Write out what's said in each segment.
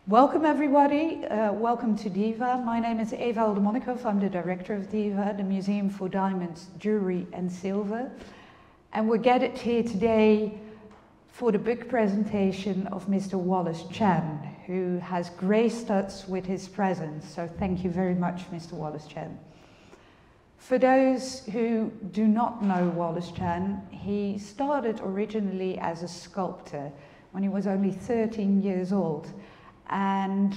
Welcome everybody, welcome to DIVA. My name is Eva Oldemonnikhoff. I'm the director of DIVA, the Museum for Diamonds, Jewellery and Silver. And we're gathered here today for the book presentation of Mr. Wallace Chan, who has graced us with his presence. So thank you very much, Mr. Wallace Chan. For those who do not know Wallace Chan, he started originally as a sculptor when he was only 13 years old. And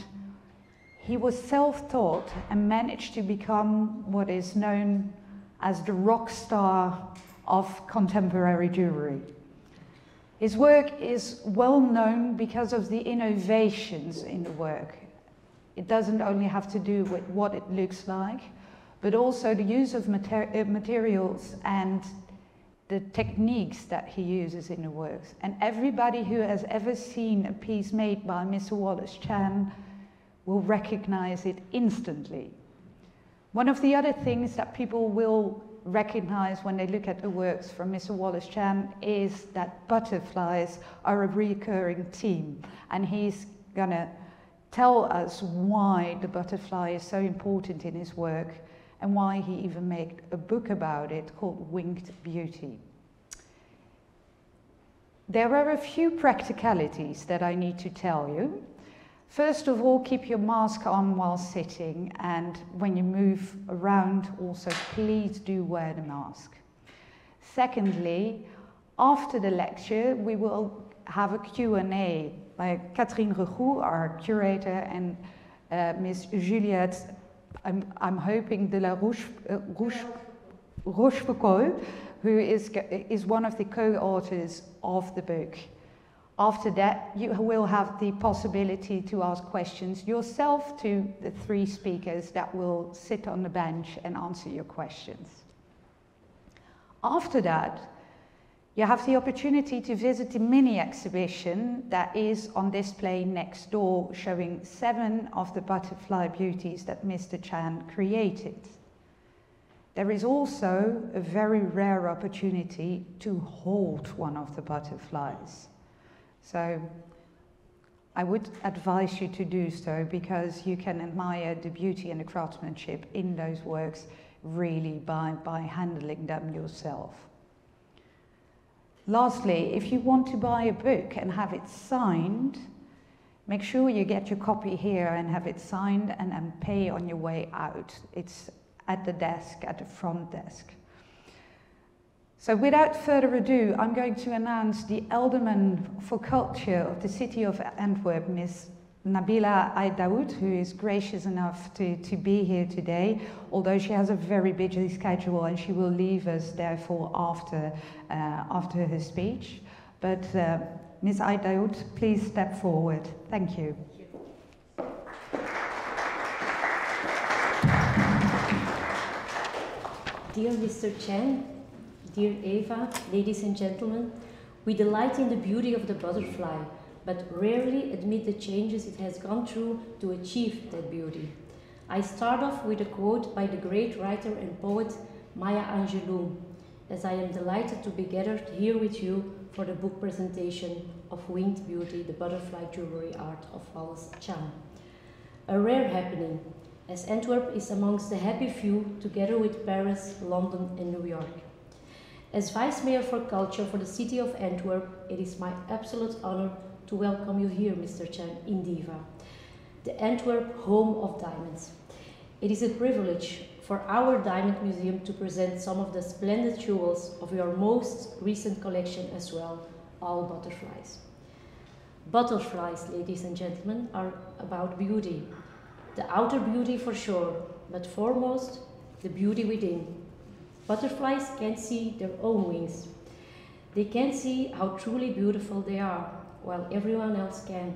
he was self-taught and managed to become what is known as the rock star of contemporary jewellery. His work is well known because of the innovations in the work. It doesn't only have to do with what it looks like, but also the use of materials and the techniques that he uses in the works. And everybody who has ever seen a piece made by Mr. Wallace Chan will recognize it instantly. One of the other things that people will recognize when they look at the works from Mr. Wallace Chan is that butterflies are a recurring theme. And he's gonna tell us why the butterfly is so important in his work, and why he even made a book about it called Winged Beauty. There are a few practicalities that I need to tell you. First of all, keep your mask on while sitting, and when you move around also please do wear the mask. Secondly, after the lecture we will have a Q&A by Catherine Regoux, our curator, and Miss Juliette, I'm hoping de la Rochefoucauld, who is one of the co-authors of the book. After that, you will have the possibility to ask questions yourself to the three speakers that will sit on the bench and answer your questions. After that, you have the opportunity to visit the mini exhibition that is on display next door, showing 7 of the butterfly beauties that Mr. Chan created. There is also a very rare opportunity to hold one of the butterflies. So I would advise you to do so, because you can admire the beauty and the craftsmanship in those works really by handling them yourself. Lastly, if you want to buy a book and have it signed, make sure you get your copy here and have it signed, and then pay on your way out. It's at the desk, at the front desk. So without further ado, I'm going to announce the Alderman for Culture of the City of Antwerp, Ms. Nabila Aidaoud, who is gracious enough to be here today, although she has a very busy schedule and she will leave us therefore after her speech. But Ms. Aidaoud, please step forward. Thank you. Dear Mr. Chan, dear Eva, ladies and gentlemen, we delight in the beauty of the butterfly, but rarely admit the changes it has gone through to achieve that beauty. I start off with a quote by the great writer and poet Maya Angelou, as I am delighted to be gathered here with you for the book presentation of Winged Beauty, the butterfly jewellery art of Wallace Chan. A rare happening, as Antwerp is amongst the happy few, together with Paris, London and New York. As Vice Mayor for Culture for the City of Antwerp, it is my absolute honor to welcome you here, Mr. Chan, in DIVA, the Antwerp home of diamonds. It is a privilege for our Diamond Museum to present some of the splendid jewels of your most recent collection as well, all butterflies. Butterflies, ladies and gentlemen, are about beauty. The outer beauty for sure, but foremost, the beauty within. Butterflies can't see their own wings. They can't see how truly beautiful they are, while everyone else can.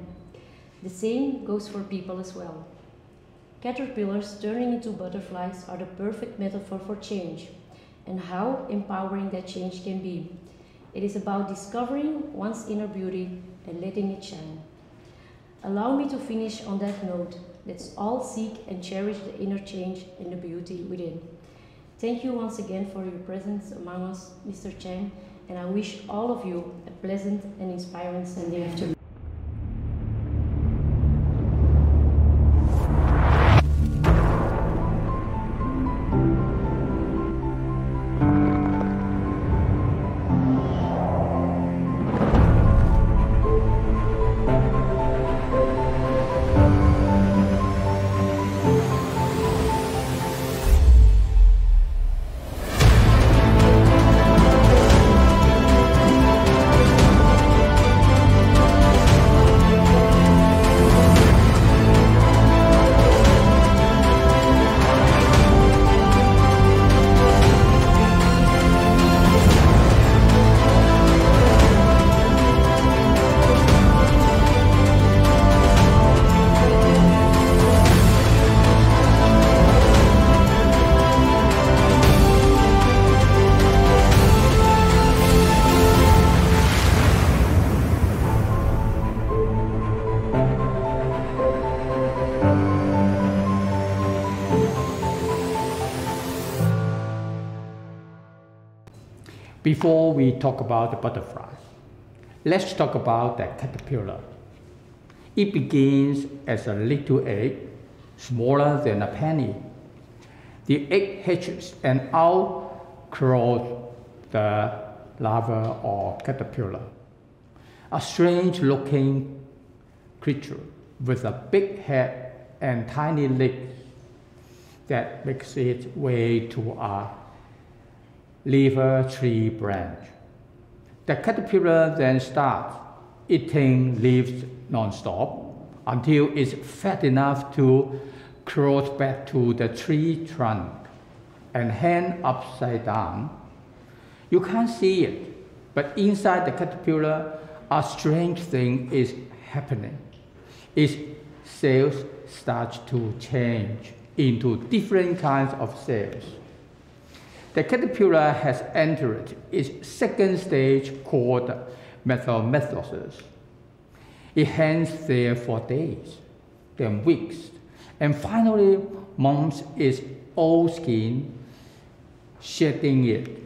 The same goes for people as well. Caterpillars turning into butterflies are the perfect metaphor for change, and how empowering that change can be. It is about discovering one's inner beauty and letting it shine. Allow me to finish on that note. Let's all seek and cherish the inner change and the beauty within. Thank you once again for your presence among us, Mr. Chan, and I wish all of you a pleasant and inspiring Sunday afternoon. Before we talk about the butterfly, let's talk about the caterpillar. It begins as a little egg, smaller than a penny. The egg hatches and out crawls the larva or caterpillar, a strange-looking creature with a big head and tiny legs that makes its way to a leafy tree branch. The caterpillar then starts eating leaves non-stop until it's fat enough to crawl back to the tree trunk and hang upside down. You can't see it, but inside the caterpillar, a strange thing is happening. Its cells start to change into different kinds of cells. The caterpillar has entered its second stage called metamorphosis. It hangs there for days, then weeks, and finally molts its old skin, shedding it.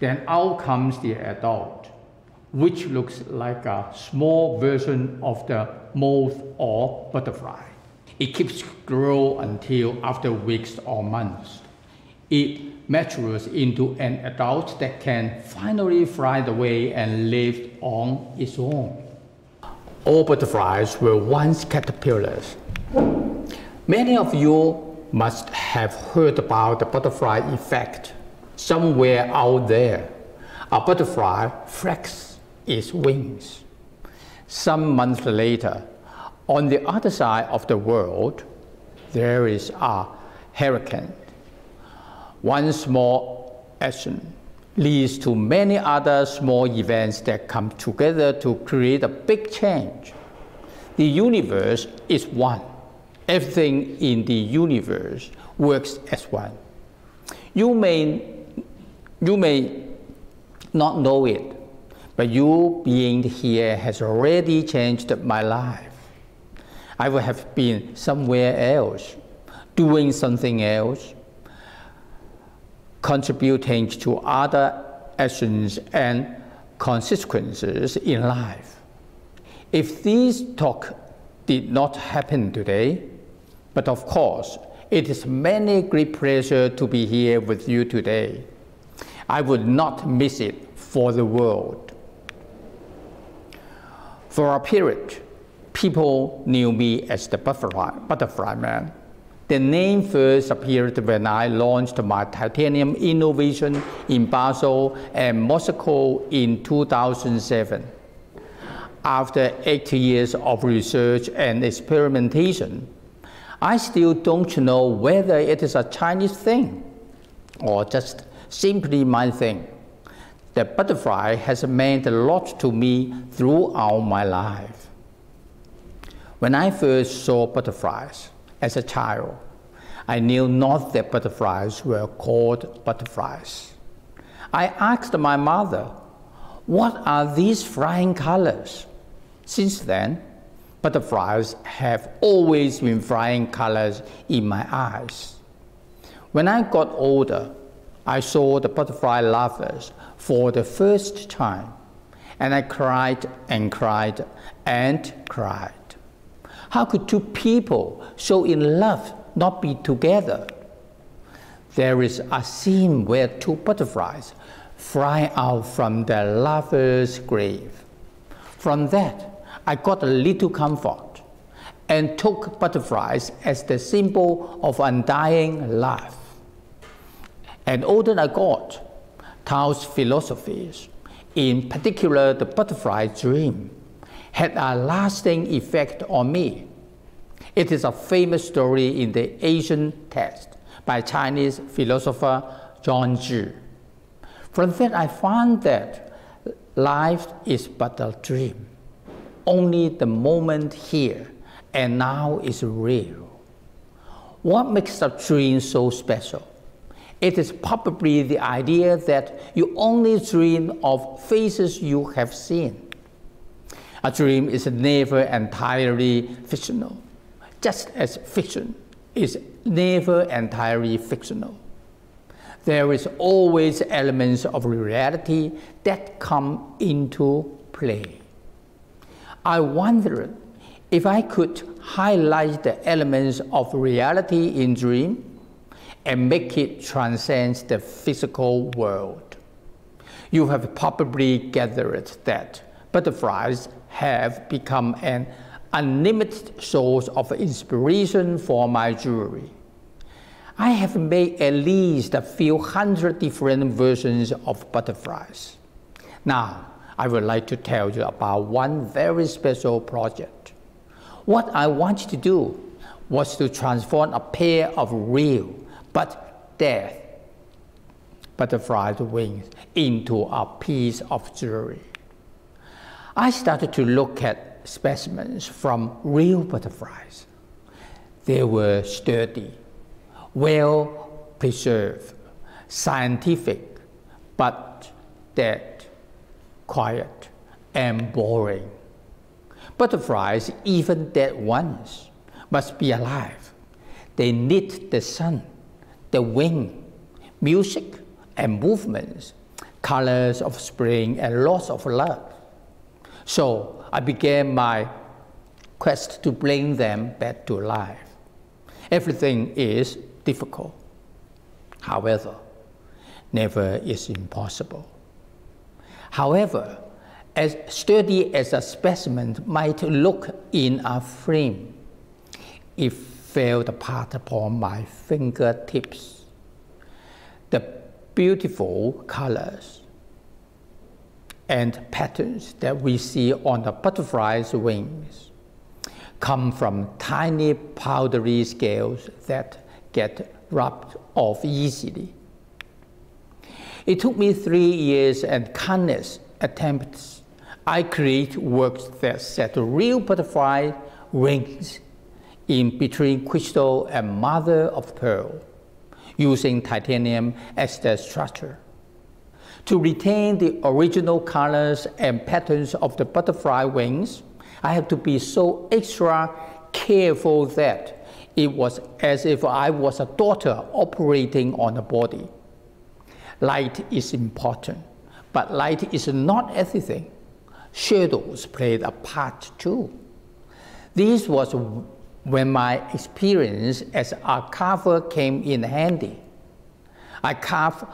Then out comes the adult, which looks like a small version of the moth or butterfly. It keeps growing until after weeks or months, it matures into an adult that can finally fly away and live on its own. All butterflies were once caterpillars. Many of you must have heard about the butterfly effect. Somewhere out there, a butterfly flaps its wings. Some months later, on the other side of the world, there is a hurricane. One small action leads to many other small events that come together to create a big change. The universe is one. Everything in the universe works as one. You may not know it, but you being here has already changed my life. I would have been somewhere else, doing something else, contributing to other actions and consequences in life. If this talk did not happen today, but of course, it is many great pleasure to be here with you today. I would not miss it for the world. For a period, people knew me as the butterfly man. The name first appeared when I launched my titanium innovation in Basel and Moscow in 2007. After 8 years of research and experimentation, I still don't know whether it is a Chinese thing or just simply my thing. The butterfly has meant a lot to me throughout my life. When I first saw butterflies as a child, I knew not that butterflies were called butterflies. I asked my mother, "What are these flying colors?" Since then, butterflies have always been flying colors in my eyes. When I got older, I saw the butterfly larvas for the first time, and I cried and cried and cried. How could two people so in love not be together? There is a scene where two butterflies fly out from their lover's grave. From that, I got a little comfort and took butterflies as the symbol of undying love. And older I got, Tao's philosophies, in particular the butterfly dream, had a lasting effect on me. It is a famous story in the Asian text by Chinese philosopher Zhuangzi. From that I found that life is but a dream. Only the moment here and now is real. What makes a dream so special? It is probably the idea that you only dream of faces you have seen. A dream is never entirely fictional, just as fiction is never entirely fictional. there is always elements of reality that come into play. I wondered if I could highlight the elements of reality in dream and make it transcend the physical world. You have probably gathered that butterflies have become an unlimited source of inspiration for my jewelry. I have made at least a few hundred different versions of butterflies. Now, I would like to tell you about one very special project. What I wanted to do was to transform a pair of real but dead butterfly wings into a piece of jewelry. I started to look at specimens from real butterflies. They were sturdy, well preserved, scientific, but dead, quiet, and boring. Butterflies, even dead ones, must be alive. They need the sun, the wind, music, and movements, colors of spring, and lots of love. So I began my quest to bring them back to life. Everything is difficult. However, never is impossible. However, as sturdy as a specimen might look in a frame, it fell apart upon my fingertips. The beautiful colors and patterns that we see on the butterfly's wings come from tiny powdery scales that get rubbed off easily. It took me 3 years and countless attempts. I create works that set real butterfly wings in between crystal and mother of pearl, using titanium as the structure. To retain the original colors and patterns of the butterfly wings, I have to be so extra careful that it was as if I was a daughter operating on a body. Light is important, but light is not everything. Shadows played a part too. This was when my experience as a carver came in handy. I carved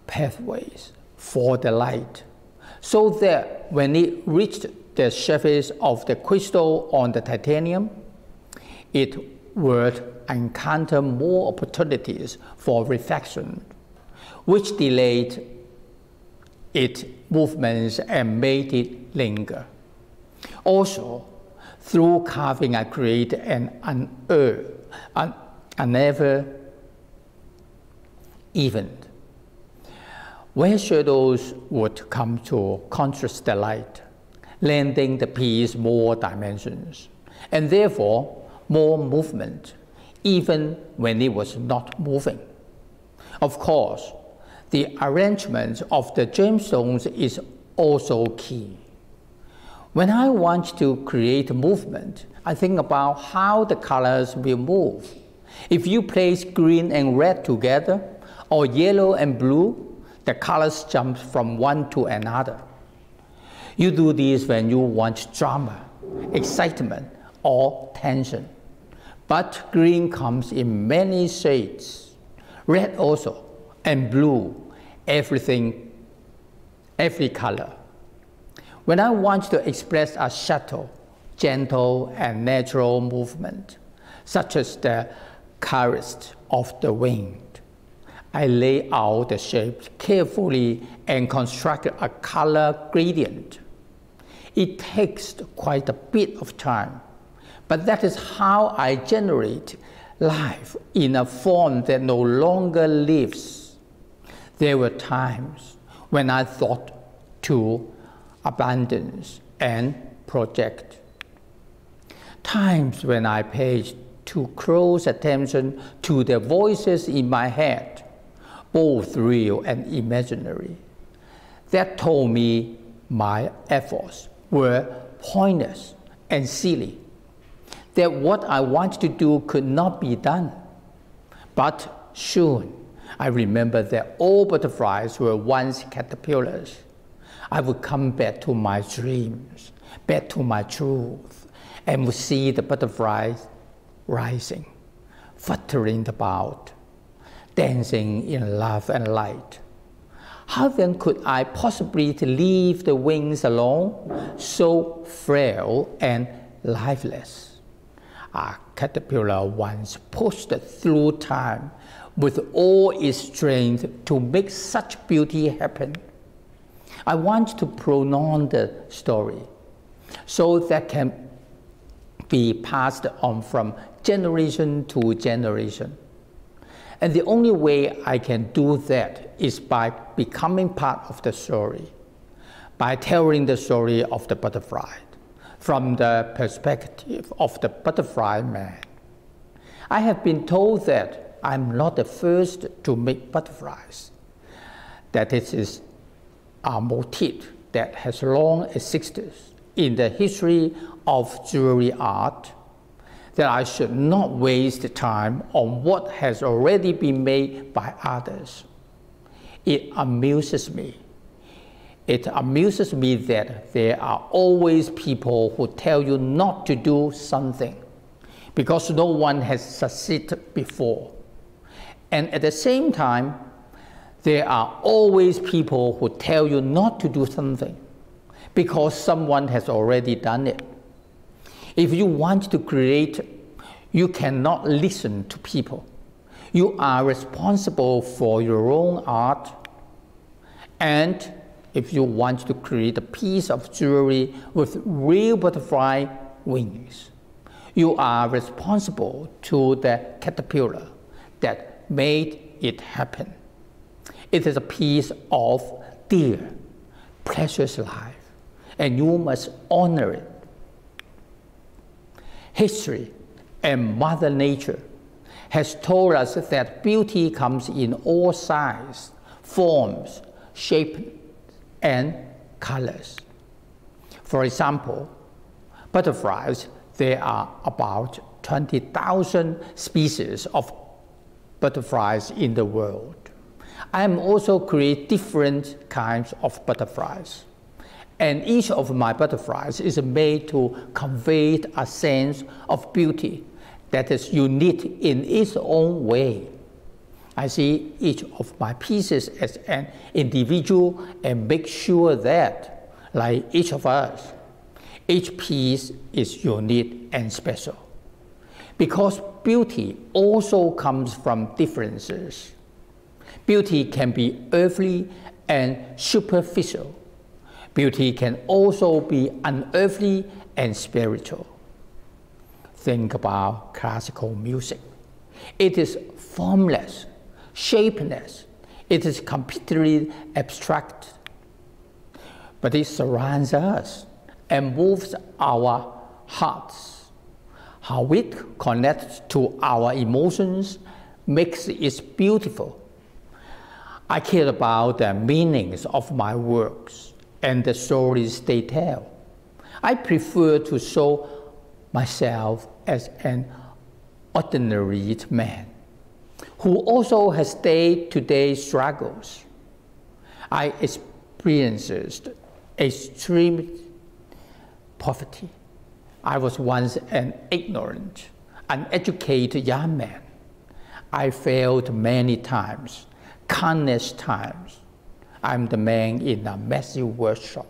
pathways for the light, so that when it reached the surface of the crystal on the titanium, it would encounter more opportunities for reflection, which delayed its movements and made it linger. Also, through carving, I create an uneven event, where shadows would come to contrast the light, lending the piece more dimensions, and therefore more movement, even when it was not moving. Of course, the arrangement of the gemstones is also key. When I want to create movement, I think about how the colors will move. If you place green and red together, or yellow and blue, the colors jump from one to another. You do this when you want drama, excitement, or tension. But green comes in many shades, red also, and blue, everything, every color. When I want to express a subtle, gentle, and natural movement, such as the caress of the wind, I lay out the shapes carefully and construct a color gradient. It takes quite a bit of time, but that is how I generate life in a form that no longer lives. There were times when I thought to abandon and project. Times when I paid too close attention to the voices in my head, both real and imaginary, that told me my efforts were pointless and silly, that what I wanted to do could not be done. But soon, I remember that all butterflies were once caterpillars. I would come back to my dreams, back to my truth, and would see the butterflies rising, fluttering about, dancing in love and light. How then could I possibly leave the wings alone, so frail and lifeless? A caterpillar once pushed through time with all its strength to make such beauty happen. I want to prolong the story so that can be passed on from generation to generation. And the only way I can do that is by becoming part of the story, by telling the story of the butterfly from the perspective of the butterfly man. I have been told that I'm not the first to make butterflies, that it is a motif that has long existed in the history of jewelry art, that I should not waste time on what has already been made by others. It amuses me. It amuses me that there are always people who tell you not to do something because no one has succeeded before. And at the same time, there are always people who tell you not to do something because someone has already done it. If you want to create, you cannot listen to people. You are responsible for your own art. And if you want to create a piece of jewelry with real butterfly wings, you are responsible to the caterpillar that made it happen. It is a piece of dear, precious life, and you must honor it. History and Mother Nature has told us that beauty comes in all sizes, forms, shapes, and colors. For example, butterflies, there are about 20,000 species of butterflies in the world. I am also create different kinds of butterflies. And each of my butterflies is made to convey a sense of beauty that is unique in its own way. I see each of my pieces as an individual and make sure that, like each of us, each piece is unique and special. Because beauty also comes from differences. Beauty can be earthly and superficial. Beauty can also be unearthly and spiritual. Think about classical music. It is formless, shapeless. It is completely abstract. But it surrounds us and moves our hearts. How it connects to our emotions makes it beautiful. I care about the meanings of my works and the stories they tell. I prefer to show myself as an ordinary man who also has day-to-day struggles. I experienced extreme poverty. I was once an ignorant, uneducated young man. I failed many times, countless times. I'm the man in a massive workshop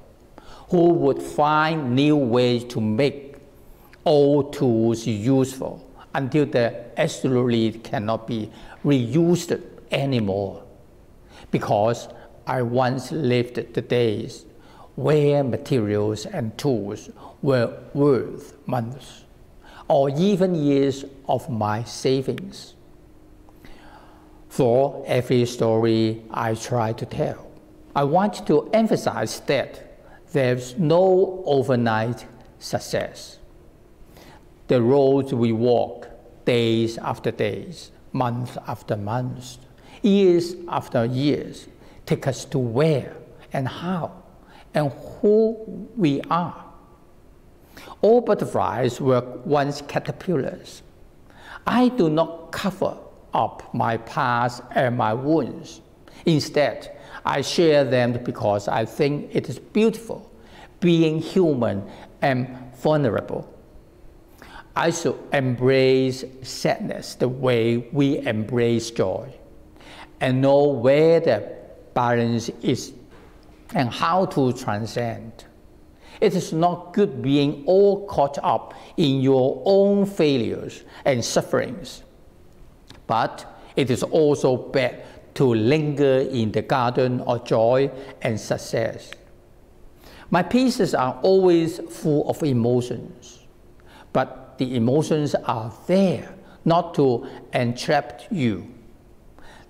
who would find new ways to make old tools useful until they absolutely cannot be reused anymore. Because I once lived the days where materials and tools were worth months or even years of my savings. For every story I try to tell, I want to emphasize that there's no overnight success. The roads we walk, days after days, months after months, years after years, take us to where and how and who we are. All butterflies were once caterpillars. I do not cover up my past and my wounds. Instead, I share them because I think it is beautiful, being human and vulnerable. I should embrace sadness the way we embrace joy, and know where the balance is and how to transcend. It is not good being all caught up in your own failures and sufferings, but it is also bad to linger in the garden of joy and success. My pieces are always full of emotions, but the emotions are there not to entrap you.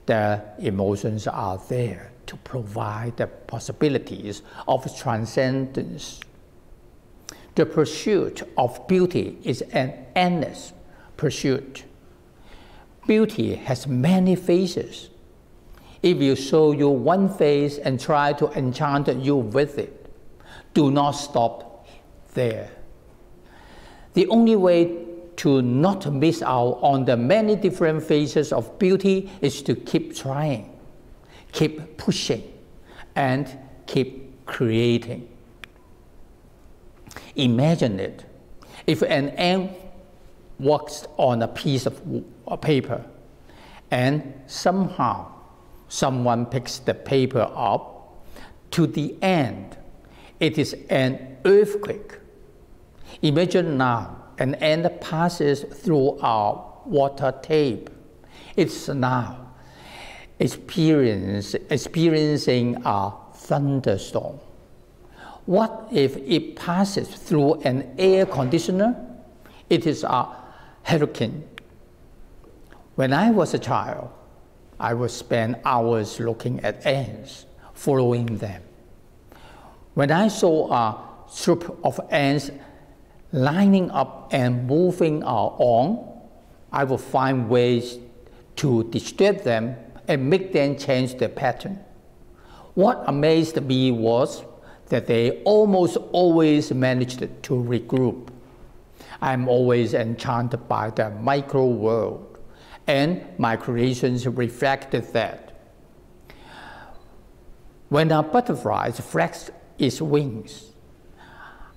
The emotions are there to provide the possibilities of transcendence. The pursuit of beauty is an endless pursuit. Beauty has many faces. If you show you one face and try to enchant you with it, do not stop there. The only way to not miss out on the many different faces of beauty is to keep trying, keep pushing, and keep creating. Imagine it. If an ant walks on a piece of paper and somehow someone picks the paper up, to the end, it is an earthquake. Imagine now an ant passes through our water tape. It's now experiencing a thunderstorm. What if it passes through an air conditioner? It is a hurricane. When I was a child, I would spend hours looking at ants, following them. When I saw a troop of ants lining up and moving on, I would find ways to disturb them and make them change their pattern. What amazed me was that they almost always managed to regroup. I'm always enchanted by the micro world, and my creations reflected that. When a butterfly flaps its wings,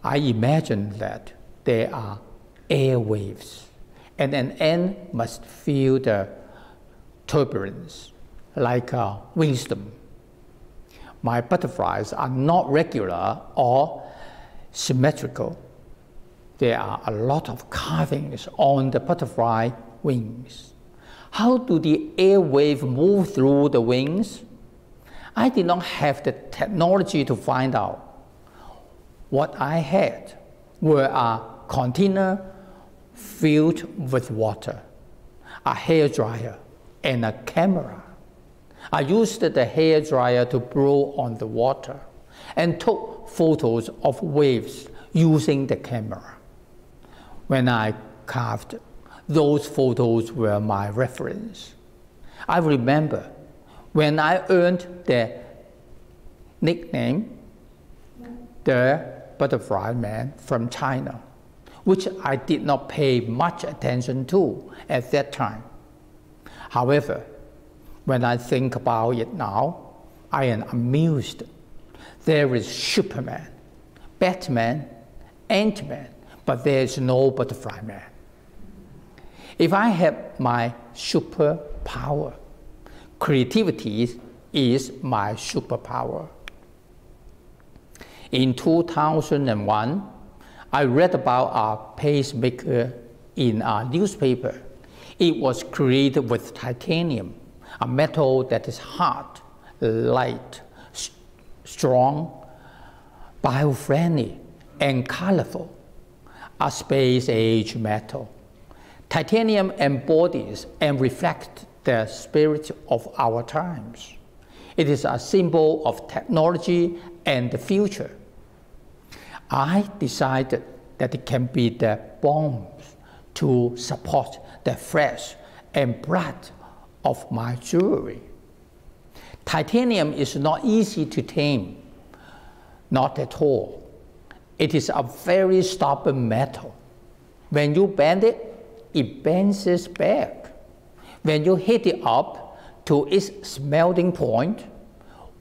I imagine that there are airwaves, and an ant must feel the turbulence like a windstorm. My butterflies are not regular or symmetrical. There are a lot of carvings on the butterfly wings. How do the airwave move through the wings? I did not have the technology to find out. What I had were a container filled with water, a hairdryer, and a camera. I used the hairdryer to blow on the water and took photos of waves using the camera. When I carved, those photos were my reference. I remember when I earned the nickname, the Butterfly Man from China, which I did not pay much attention to at that time. However, when I think about it now, I am amused. There is Superman, Batman, Ant-Man, but there is no Butterfly Man. If I have my superpower, creativity is my superpower. In 2001, I read about a pacemaker in a newspaper. It was created with titanium, a metal that is hard, light, strong, bio-friendly, and colorful, a space-age metal. Titanium embodies and reflects the spirit of our times. It is a symbol of technology and the future. I decided that it can be the bones to support the flesh and blood of my jewelry. Titanium is not easy to tame, not at all. It is a very stubborn metal. When you bend it, it bends back. When you heat it up to its smelting point,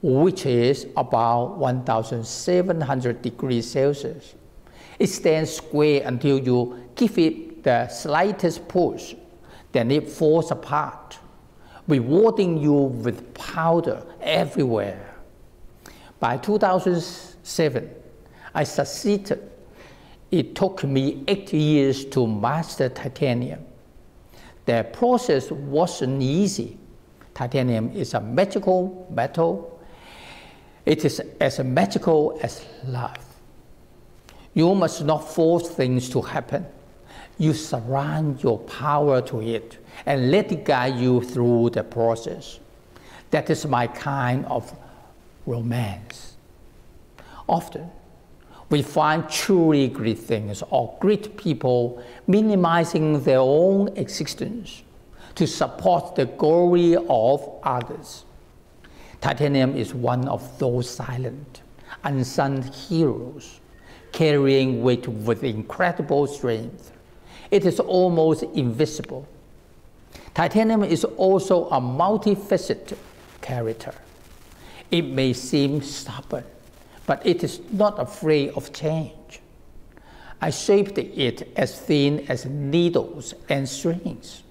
which is about 1,700 degrees Celsius, it stands square until you give it the slightest push, then it falls apart, rewarding you with powder everywhere. By 2007, I succeeded. It took me 8 years to master titanium. The process wasn't easy. Titanium is a magical metal. It is as magical as love. You must not force things to happen. You surrender your power to it and let it guide you through the process. That is my kind of romance. Often, we find truly great things or great people minimizing their own existence to support the glory of others. Titanium is one of those silent, unsung heroes, carrying weight with incredible strength. It is almost invisible. Titanium is also a multifaceted character. It may seem stubborn, but it is not afraid of change. I shaped it as thin as needles and strings,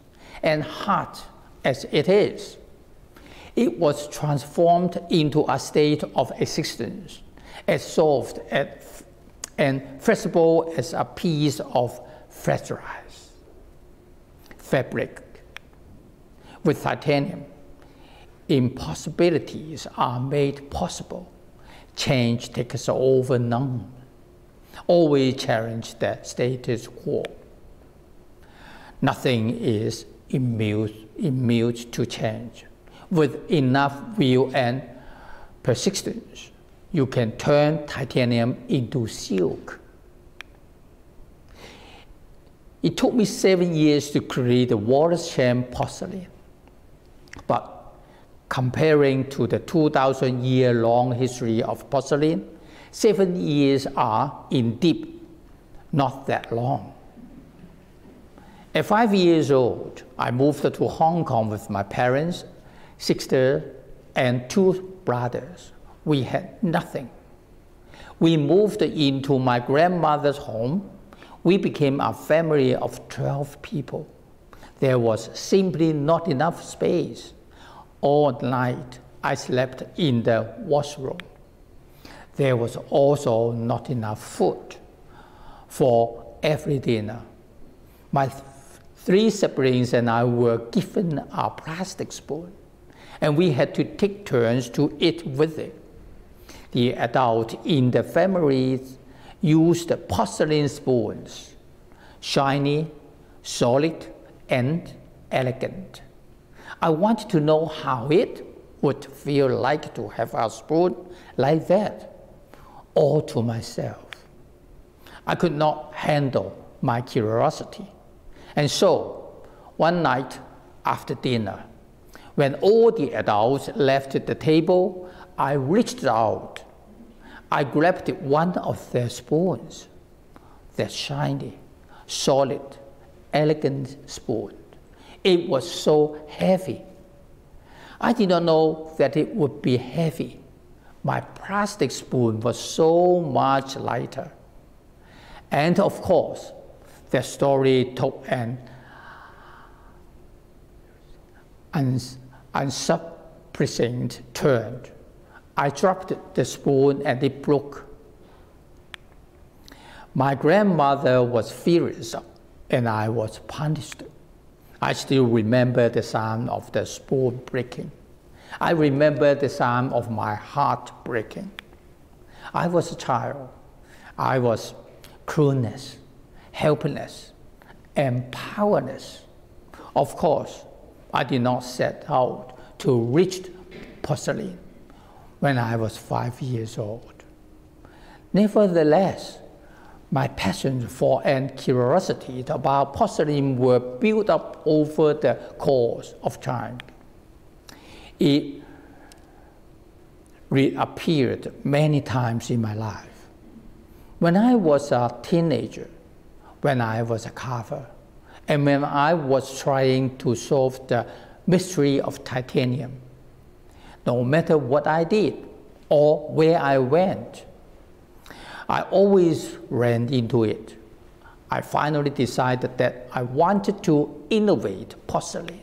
and hard as it is. It was transformed into a state of existence, as soft and flexible as a piece of fragile fabric. With titanium, impossibilities are made possible. Change takes over none. Always challenge the status quo. Nothing is immune to change. With enough will and persistence, you can turn titanium into silk. It took me 7 years to create the Wallace Chan porcelain, but comparing to the 2,000-year-long history of porcelain, 7 years are indeed not that long. At 5 years old, I moved to Hong Kong with my parents, sister, and 2 brothers. We had nothing. We moved into my grandmother's home. We became a family of 12 people. There was simply not enough space. All night, I slept in the washroom. There was also not enough food for every dinner. My 3 siblings and I were given a plastic spoon, and we had to take turns to eat with it. The adults in the families used porcelain spoons, shiny, solid, and elegant. I wanted to know how it would feel like to have a spoon like that, all to myself. I could not handle my curiosity. And so, one night after dinner, when all the adults left the table, I reached out. I grabbed one of their spoons, that shiny, solid, elegant spoon. It was so heavy. I did not know that it would be heavy. My plastic spoon was so much lighter. And of course, the story took an unsurprising turn. I dropped the spoon and it broke. My grandmother was furious and I was punished. I still remember the sound of the spoon breaking. I remember the sound of my heart breaking. I was a child. I was clueless, helpless, and powerless. Of course, I did not set out to reach porcelain when I was 5 years old. Nevertheless, my passion for and curiosity about porcelain were built up over the course of time. It reappeared many times in my life. When I was a teenager, when I was a carver, And when I was trying to solve the mystery of titanium, no matter what I did or where I went, I always ran into it. I finally decided that I wanted to innovate porcelain.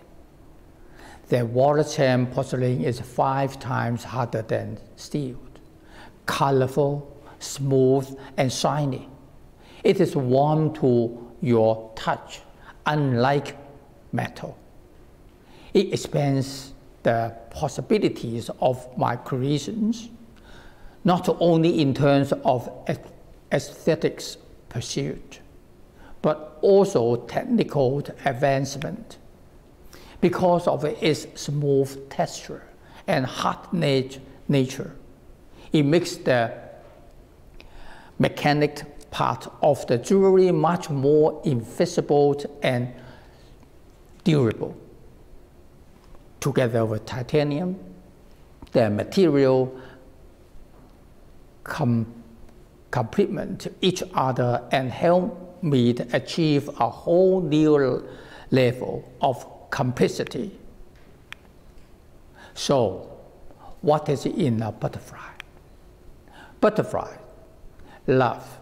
The Wallace Chan porcelain is 5 times harder than steel, colorful, smooth, and shiny. It is warm to your touch, unlike metal. It expands the possibilities of my creations, not only in terms of aesthetics pursuit, but also technical advancement. Because of its smooth texture and hard nature, it makes the mechanic part of the jewelry much more invisible and durable. Together with titanium, the material complement each other and help me achieve a whole new level of complexity. So, what is in a butterfly? Butterfly, love,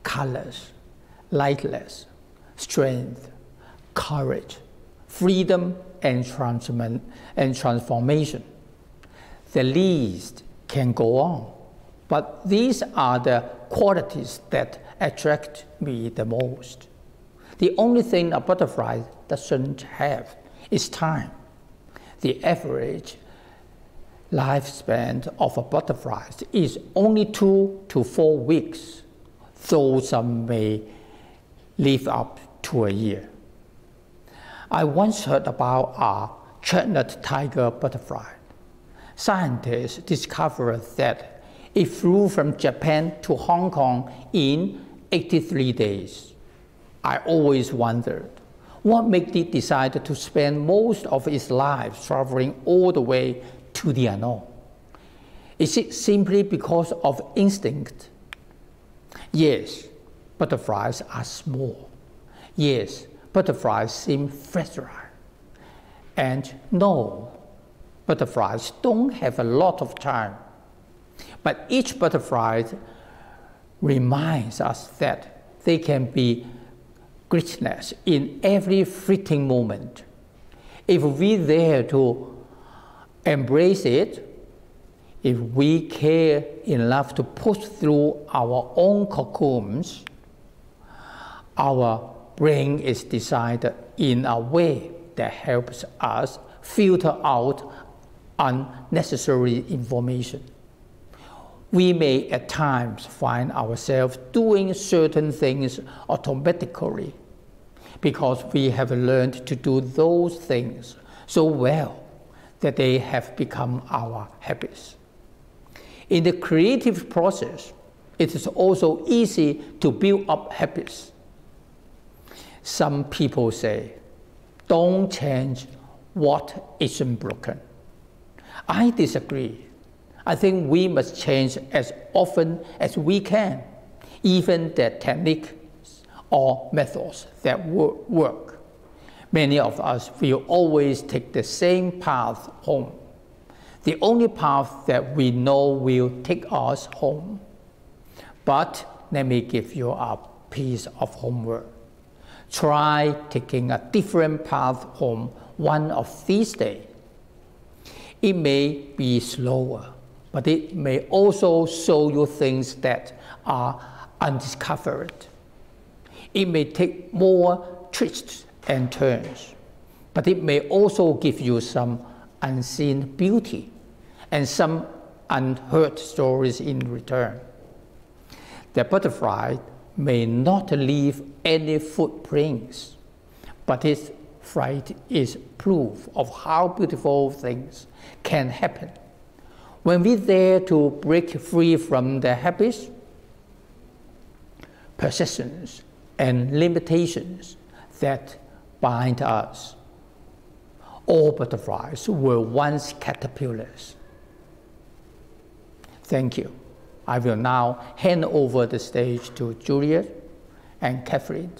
colors, lightness, strength, courage, freedom, and transformation. The list can go on, but these are the qualities that attract me the most. The only thing a butterfly doesn't have is time. The average lifespan of a butterfly is only 2 to 4 weeks, though some may live up to a year. I once heard about a chestnut tiger butterfly. Scientists discovered that it flew from Japan to Hong Kong in 83 days. I always wondered, what made it decide to spend most of its life traveling all the way to the unknown? Is it simply because of instinct? Yes, butterflies are small. Yes, butterflies seem fragile. And no, butterflies don't have a lot of time. But each butterfly reminds us that they can be greatness in every fleeting moment. If we dare to embrace it, if we care enough to push through our own cocoons, our brain is designed in a way that helps us filter out unnecessary information. We may at times find ourselves doing certain things automatically because we have learned to do those things so well that they have become our habits. In the creative process, it is also easy to build up habits. Some people say, don't change what isn't broken. I disagree. I think we must change as often as we can, even the techniques or methods that work. Many of us will always take the same path home, the only path that we know will take us home. But let me give you a piece of homework. Try taking a different path home one of these days. It may be slower, but it may also show you things that are undiscovered. It may take more twists and turns, but it may also give you some unseen beauty and some unheard stories in return. The butterfly may not leave any footprints, but its flight is proof of how beautiful things can happen when we dare to break free from the habits, possessions, and limitations that bind us. All butterflies were once caterpillars. Thank you. I will now hand over the stage to Juliet and Catherine.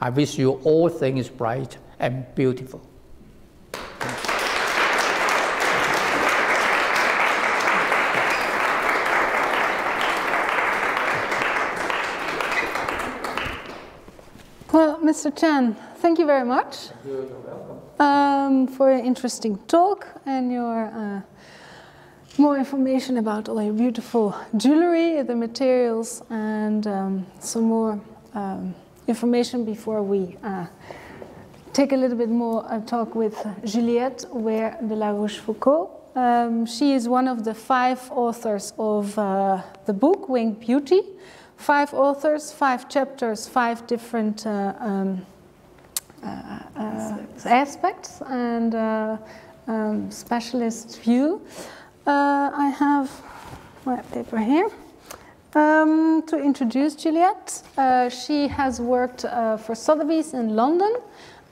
I wish you all things bright and beautiful. Well, Mr. Chan, thank you very much. You're welcome. For an interesting talk and your more information about all your beautiful jewelry, the materials, and some more information before we take a little bit more talk with Juliette Ware de la Rochefoucauld. She is one of the 5 authors of the book Winged Beauty. 5 authors, 5 chapters, 5 different aspects and specialist view. I have my paper here to introduce Juliette. She has worked for Sotheby's in London,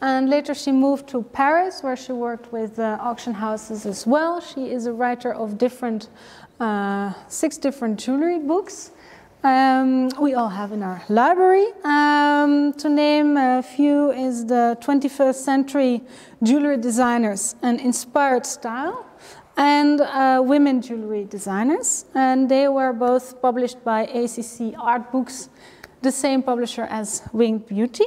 and later she moved to Paris, where she worked with auction houses as well. She is a writer of 6 different jewelry books. We all have in our library. To name a few is the 21st Century Jewelry Designers, an Inspired Style, and Women Jewelry Designers. And they were both published by ACC Art Books, the same publisher as Winged Beauty.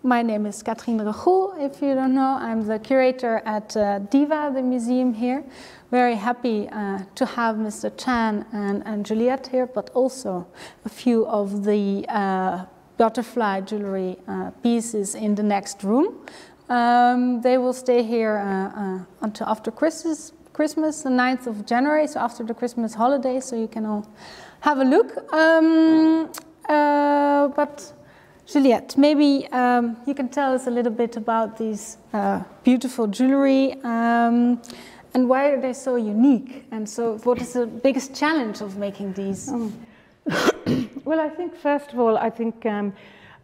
My name is Catherine Regoul, if you don't know. I'm the curator at DIVA, the museum here. Very happy to have Mr. Chan and Juliette here, but also a few of the butterfly jewelry pieces in the next room. They will stay here until after Christmas, the 9th of January, so after the Christmas holiday, so you can all have a look. But Juliette, maybe you can tell us a little bit about these beautiful jewelry and why are they so unique? And so what is the biggest challenge of making these? Well, I think, first of all,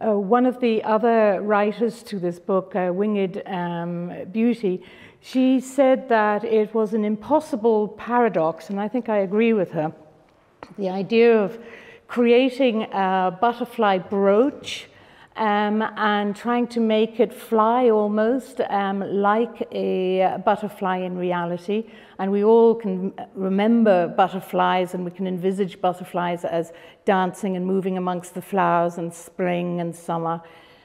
one of the other writers to this book, Winged Beauty, she said that it was an impossible paradox, and I think I agree with her. The idea of creating a butterfly brooch and trying to make it fly almost like a butterfly in reality. And we all can remember butterflies, and we can envisage butterflies as dancing and moving amongst the flowers in spring and summer.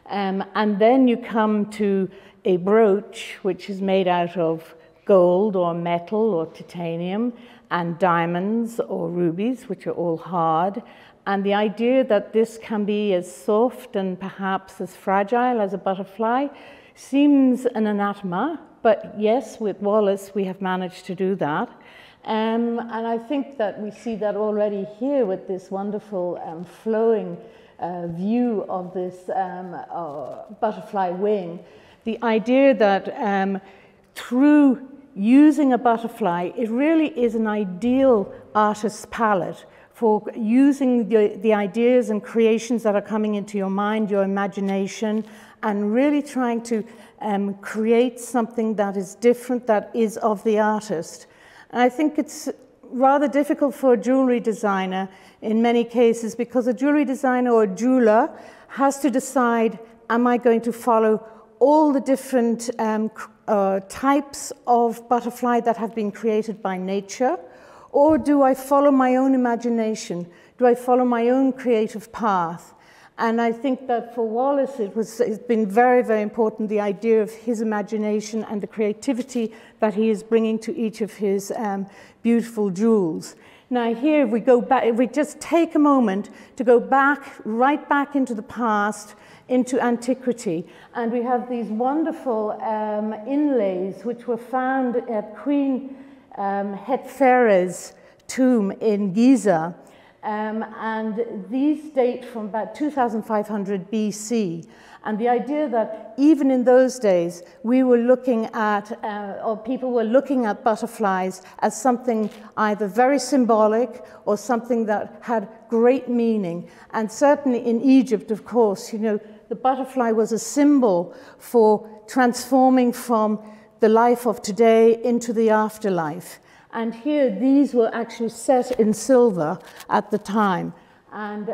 And then you come to a brooch which is made out of gold or metal or titanium and diamonds or rubies, which are all hard. And the idea that this can be as soft and perhaps as fragile as a butterfly seems an anathema, but yes, with Wallace we have managed to do that. And I think that we see that already here with this wonderful flowing view of this butterfly wing. The idea that through using a butterfly, it really is an ideal artist's palette for using the ideas and creations that are coming into your mind, your imagination, and really trying to create something that is different, that is of the artist. And I think it's rather difficult for a jewelry designer in many cases, because a jewelry designer or a jeweler has to decide, am I going to follow all the different types of butterfly that have been created by nature, or do I follow my own imagination? Do I follow my own creative path? And I think that for Wallace it's been very, very important, the idea of his imagination and the creativity that he is bringing to each of his beautiful jewels. Now here we go back, if we just take a moment to go back, right back into the past, into antiquity, and we have these wonderful inlays which were found at Queen Hetferes' tomb in Giza, and these date from about 2500 BC. And the idea that even in those days we were looking at, or people were looking at butterflies as something either very symbolic or something that had great meaning. And certainly in Egypt, of course, you know, the butterfly was a symbol for transforming from the life of today into the afterlife. And here, these were actually set in silver at the time. And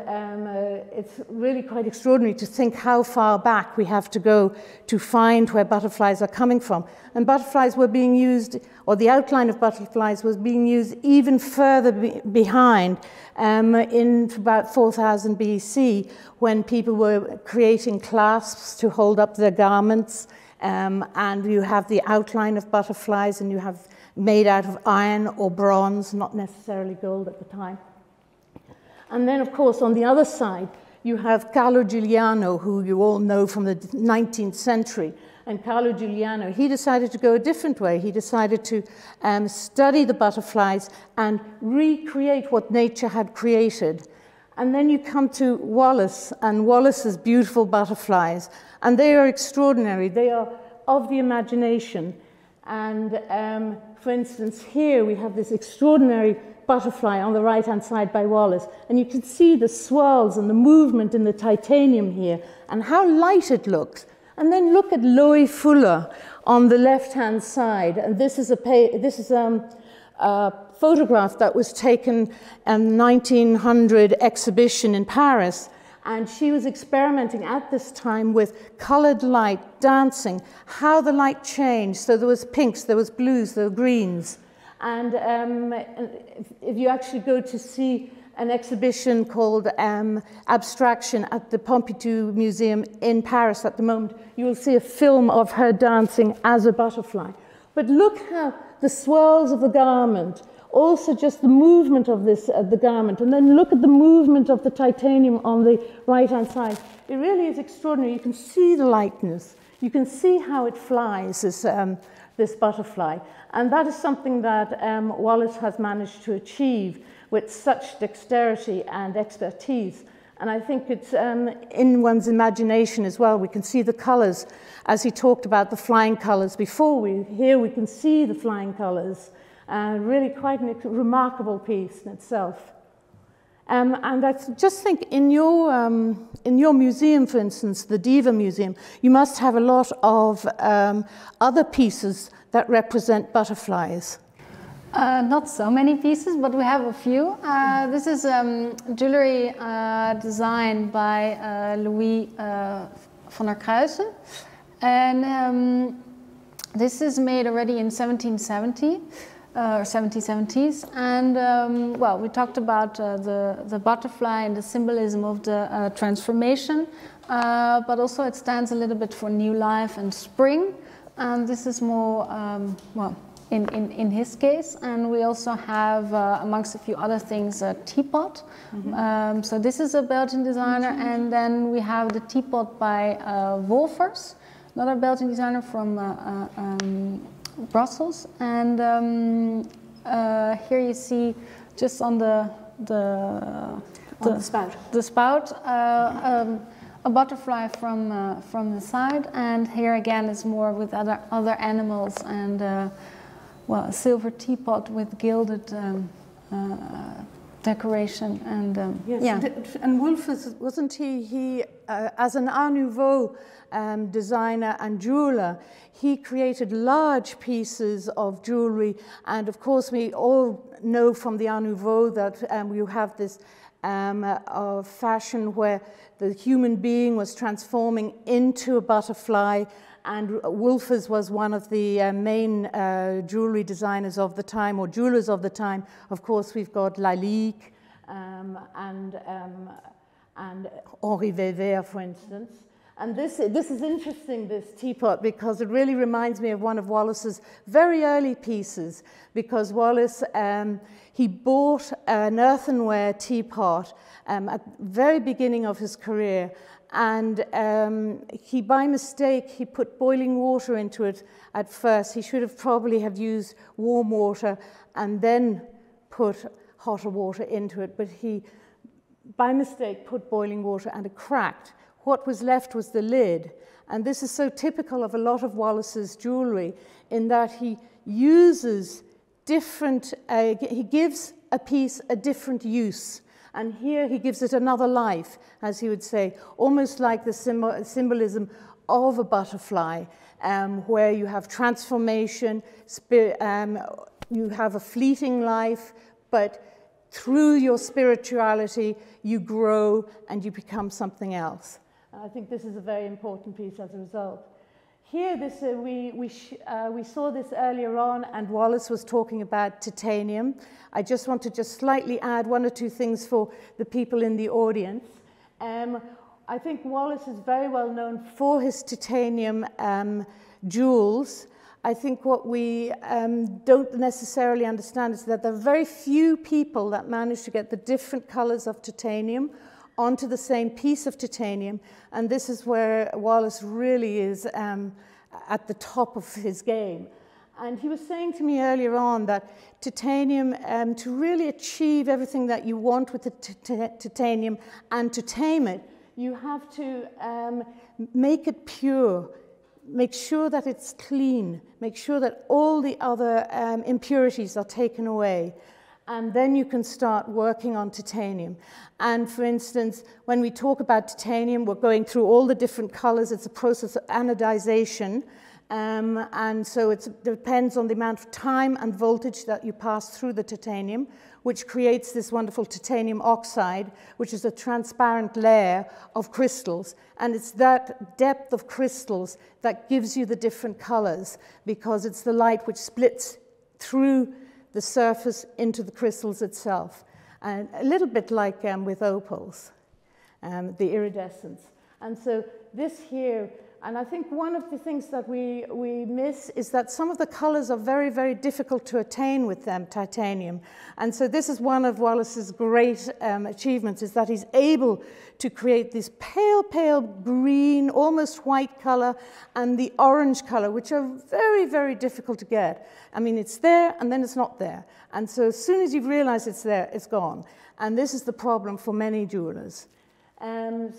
it's really quite extraordinary to think how far back we have to go to find where butterflies are coming from. And butterflies were being used, or the outline of butterflies was being used even further behind in about 4000 BC, when people were creating clasps to hold up their garments. And you have the outline of butterflies, and you have made out of iron or bronze, not necessarily gold at the time. And then, of course, on the other side, you have Carlo Giuliano, who you all know from the 19th century. And Carlo Giuliano, he decided to go a different way. He decided to study the butterflies and recreate what nature had created. And then you come to Wallace and Wallace's beautiful butterflies. And they are extraordinary. They are of the imagination. And for instance, here we have this extraordinary butterfly on the right-hand side by Wallace. And you can see the swirls and the movement in the titanium here and how light it looks. And then look at Loie Fuller on the left-hand side. And this is a photograph that was taken in 1900 exhibition in Paris. And she was experimenting at this time with colored light, dancing, how the light changed. So there was pinks, there was blues, there were greens. And if you actually go to see an exhibition called Abstraction at the Pompidou Museum in Paris at the moment, you will see a film of her dancing as a butterfly. But look how the swirls of the garment, also just the movement of the garment, and then look at the movement of the titanium on the right-hand side. It really is extraordinary. You can see the lightness. You can see how it flies, this butterfly. And that is something that Wallace has managed to achieve with such dexterity and expertise. And I think it's in one's imagination as well. We can see the colors, as he talked about the flying colors before. Here we can see the flying colors. Really quite a remarkable piece in itself. And I just think in your museum, for instance, the DIVA Museum, you must have a lot of other pieces that represent butterflies. Not so many pieces, but we have a few. This is jewelry designed by Louis van der Kruijsen. And this is made already in 1770. Or 1770s, and well, we talked about the butterfly and the symbolism of the transformation, but also it stands a little bit for new life and spring, and this is more, well, in his case. And we also have, amongst a few other things, a teapot. Mm-hmm. So this is a Belgian designer, and then we have the teapot by Wolfers, another Belgian designer from Brussels. And here you see just on the spout a butterfly from the side, and here again is more with other animals, and well, a silver teapot with gilded decoration. And yes, yeah. And Wolfers, wasn't he as an Art Nouveau designer and jeweler, he created large pieces of jewelry. And of course we all know from the Art Nouveau that you have this fashion where the human being was transforming into a butterfly, and Wolfers was one of the main jewelry designers of the time, or jewelers of the time. Of course we've got Lalique and Henri Weber, for instance. And this is interesting, this teapot, because it really reminds me of one of Wallace's very early pieces, because Wallace, he bought an earthenware teapot at the very beginning of his career, and he, by mistake, he put boiling water into it at first. He should have probably have used warm water and then put hotter water into it, but he, by mistake, put boiling water and it cracked. What was left was the lid. And this is so typical of a lot of Wallace's jewelry, in that he uses different, he gives a piece a different use. And here he gives it another life, as he would say, almost like the symbolism of a butterfly, where you have transformation, you have a fleeting life, but through your spirituality, you grow and you become something else. And I think this is a very important piece as a result. Here, we saw this earlier on, and Wallace was talking about titanium. I just want to just slightly add one or two things for the people in the audience. I think Wallace is very well known for his titanium jewels. I think what we don't necessarily understand is that there are very few people that manage to get the different colors of titanium onto the same piece of titanium, and this is where Wallace really is at the top of his game. And he was saying to me earlier on that titanium, to really achieve everything that you want with the titanium and to tame it, you have to make it pure, make sure that it's clean, make sure that all the other impurities are taken away. And then you can start working on titanium. And for instance, when we talk about titanium, we're going through all the different colors. It's a process of anodization. And so it depends on the amount of time and voltage that you pass through the titanium, which creates this wonderful titanium oxide, which is a transparent layer of crystals. And it's that depth of crystals that gives you the different colors, because it's the light which splits through the surface into the crystals itself. And a little bit like with opals, the iridescence. And so this here, and I think one of the things that we miss is that some of the colors are very, very difficult to attain with titanium. And so this is one of Wallace's great achievements, is that he's able to create this pale, pale green, almost white color, and the orange color, which are very, very difficult to get. I mean, it's there, and then it's not there. And so as soon as you realize it's there, it's gone. And this is the problem for many jewelers.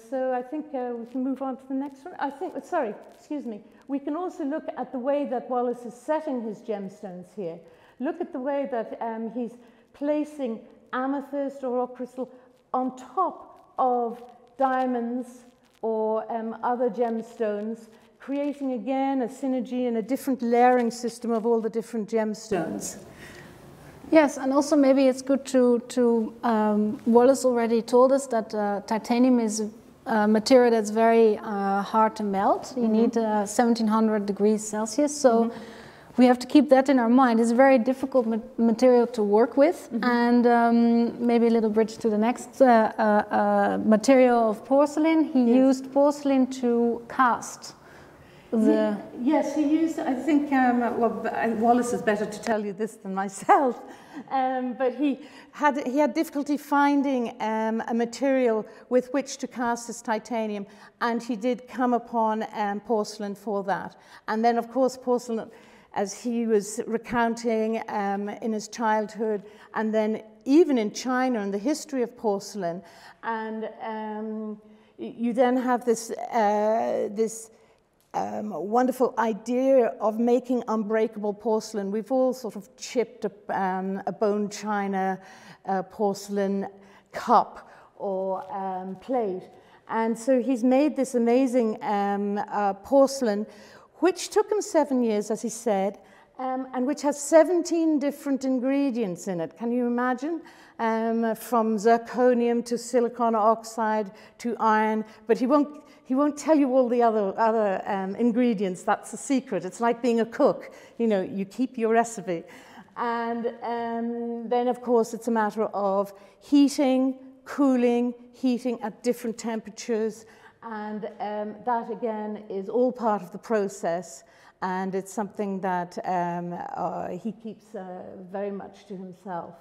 So I think we can move on to the next one. I think, sorry, excuse me. We can also look at the way that Wallace is setting his gemstones here. Look at the way that he's placing amethyst or rock crystal on top of diamonds or other gemstones, creating again a synergy and a different layering system of all the different gemstones. Yes, and also maybe it's good to Wallace already told us that titanium is a material that's very hard to melt. You need 1700 degrees Celsius, so we have to keep that in our mind. It's a very difficult material to work with, and maybe a little bridge to the next material of porcelain. He used porcelain to cast. Yes, he used, I think, well, Wallace is better to tell you this than myself, but he had difficulty finding a material with which to cast his titanium, and he did come upon porcelain for that. And then, of course, porcelain, as he was recounting in his childhood, and then even in China and the history of porcelain, and you then have this wonderful idea of making unbreakable porcelain. We've all sort of chipped a bone china porcelain cup or plate. And so he's made this amazing porcelain, which took him 7 years, as he said, and which has 17 different ingredients in it. Can you imagine? From zirconium to silicon oxide to iron, but he won't tell you all the other ingredients. That's the secret. It's like being a cook. You know, you keep your recipe. And then, of course, it's a matter of heating, cooling, heating at different temperatures. And that, again, is all part of the process. And it's something that he keeps very much to himself.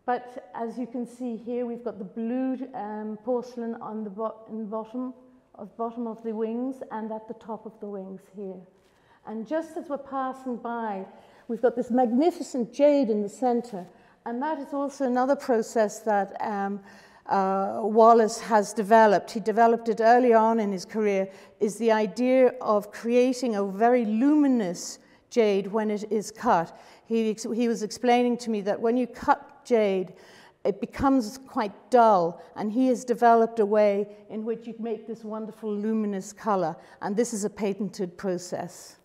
But as you can see here, we've got the blue porcelain on the bottom of the wings and at the top of the wings here. And just as we're passing by, we've got this magnificent jade in the center. And that is also another process that Wallace has developed. He developed it early on in his career, is the idea of creating a very luminous jade when it is cut. He was explaining to me that when you cut jade, it becomes quite dull, and he has developed a way in which you make this wonderful luminous color, and this is a patented process.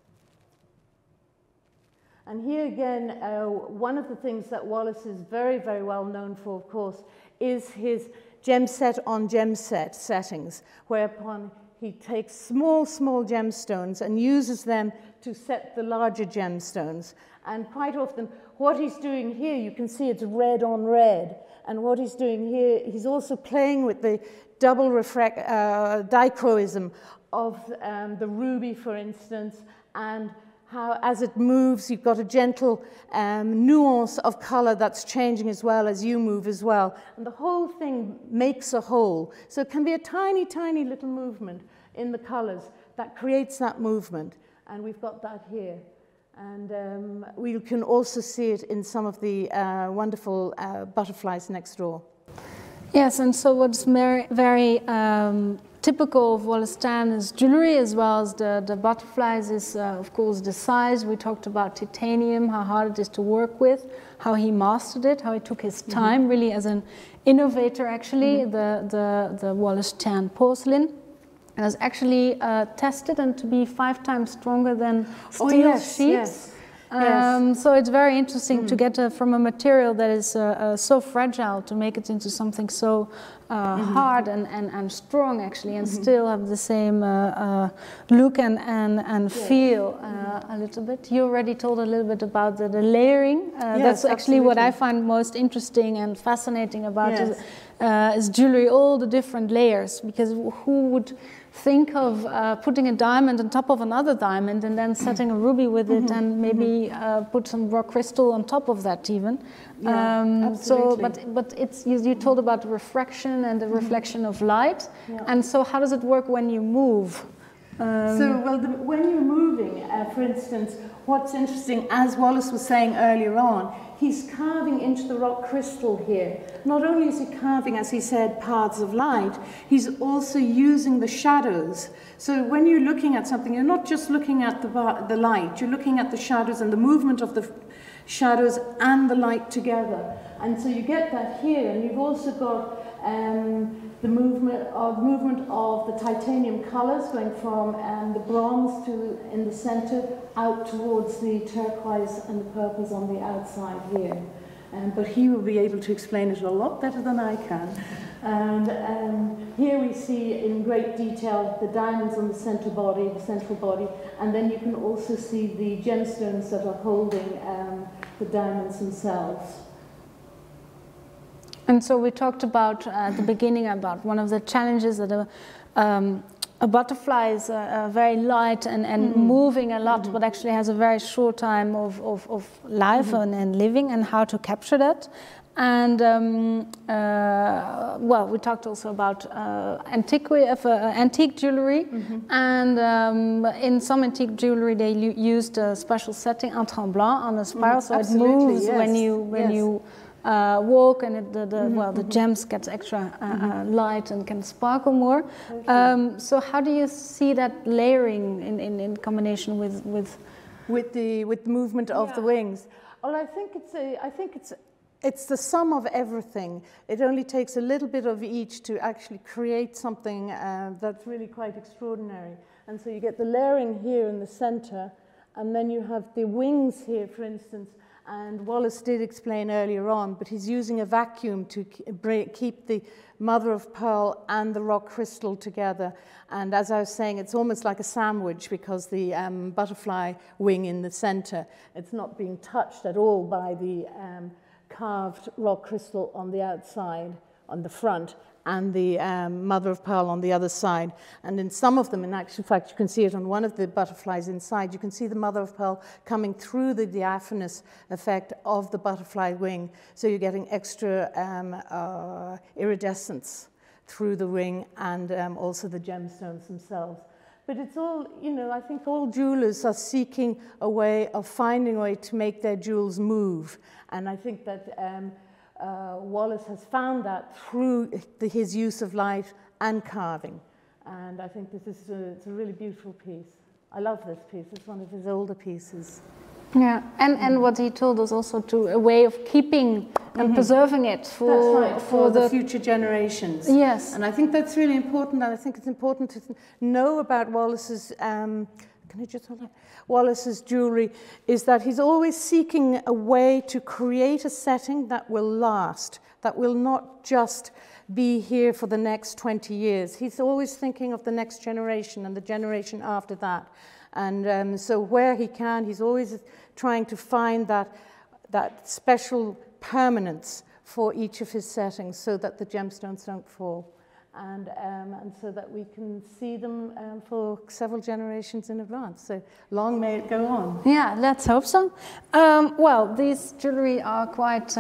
And here again, one of the things that Wallace is very, very well known for, of course, is his gem set on gem set settings, whereupon he takes small, small gemstones and uses them to set the larger gemstones. And quite often, what he's doing here, you can see it's red on red. And what he's doing here, he's also playing with the double dichroism of the ruby, for instance, and how as it moves, you've got a gentle nuance of color that's changing as well as you move as well. And the whole thing makes a whole. So it can be a tiny, tiny little movement in the colors that creates that movement. And we've got that here. And we can also see it in some of the wonderful butterflies next door. Yes, and so what's very typical of Wallace Chan is jewelry as well as the butterflies is, of course, the size. We talked about titanium, how hard it is to work with, how he mastered it, how he took his time really as an innovator, actually, the Wallace Chan porcelain. And it's actually tested and to be 5 times stronger than steel sheets. So it's very interesting to get from a material that is so fragile to make it into something so hard and strong, actually, and still have the same look and feel a little bit. You already told a little bit about the layering. That's actually what I find most interesting and fascinating about is jewelry, all the different layers, because who would think of putting a diamond on top of another diamond and then setting a ruby with it and maybe put some rock crystal on top of that even. But it's, you told about refraction and the reflection of light. And so how does it work when you move? When you're moving, for instance, what's interesting, as Wallace was saying earlier on, he's carving into the rock crystal here. Not only is he carving, as he said, paths of light, he's also using the shadows. So when you're looking at something, you're not just looking at the light, you're looking at the shadows and the movement of the shadows and the light together. And so you get that here, and you've also got the movement of the titanium colors going from the bronze to in the center out towards the turquoise and the purples on the outside here. But he will be able to explain it a lot better than I can. And here we see in great detail the diamonds on the central body, and then you can also see the gemstones that are holding the diamonds themselves. And so we talked about at the beginning about one of the challenges that a butterfly is very light and moving a lot, but actually has a very short time of life and living, and how to capture that. And well, we talked also about antique jewelry, and in some antique jewelry they used a special setting, un tremblant, on a spiral, so it moves when you walk, and the gems get extra light and can sparkle more. So how do you see that layering in combination with the movement of the wings? Well, I think it's the sum of everything. It only takes a little bit of each to actually create something that's really quite extraordinary. And so you get the layering here in the center, and then you have the wings here, for instance. And Wallace did explain earlier on, but he's using a vacuum to keep the mother of pearl and the rock crystal together. And as I was saying, it's almost like a sandwich, because the butterfly wing in the center, it's not being touched at all by the carved rock crystal on the outside, on the front, and the mother of pearl on the other side. And in some of them, in actual fact, you can see it on one of the butterflies inside, you can see the mother of pearl coming through the diaphanous effect of the butterfly wing. So you're getting extra iridescence through the ring, and also the gemstones themselves. But it's all, you know, I think all jewelers are seeking a way of finding a way to make their jewels move. And I think that Wallace has found that through his use of light and carving. And I think this is it's a really beautiful piece. I love this piece. It's one of his older pieces. Yeah, and what he told us also, to a way of keeping and preserving it for the future generations. Yes. And I think that's really important, and I think it's important to know about Wallace's can I just hold on? Wallace's jewellery is that he's always seeking a way to create a setting that will last, that will not just be here for the next 20 years. He's always thinking of the next generation and the generation after that. And so where he can, he's always trying to find that special permanence for each of his settings so that the gemstones don't fall. And so that we can see them for several generations in advance. So long may it go on. Yeah, let's hope so. Well, these jewelry are quite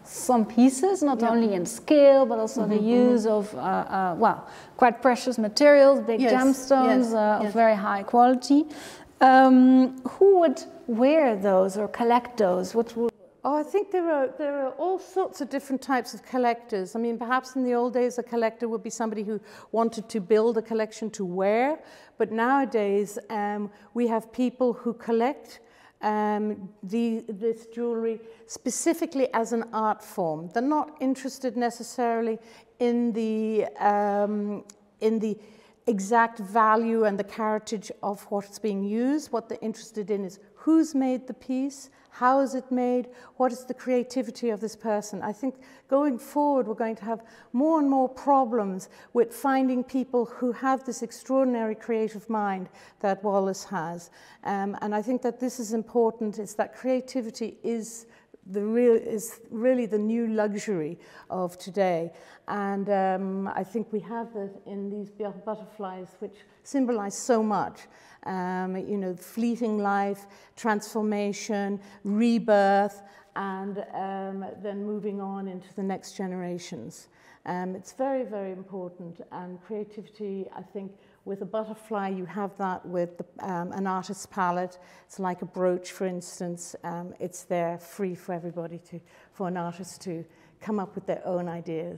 some pieces, not only in scale, but also the use of, well, quite precious materials, big gemstones of very high quality. Who would wear those or collect those? What would... Oh, I think there are all sorts of different types of collectors. I mean, perhaps in the old days, a collector would be somebody who wanted to build a collection to wear. But nowadays, we have people who collect this jewelry specifically as an art form. They're not interested necessarily in the exact value and the carriage of what's being used. What they're interested in is who's made the piece, how is it made, what is the creativity of this person. I think going forward we're going to have more and more problems with finding people who have this extraordinary creative mind that Wallace has. And I think that this is important, is that creativity is really the new luxury of today. And I think we have that in these butterflies, which symbolize so much. You know, fleeting life, transformation, rebirth, and then moving on into the next generations. It's very, very important. And creativity, I think, with a butterfly, you have that with an artist's palette. It's like a brooch, for instance. It's there free for everybody for an artist to come up with their own ideas.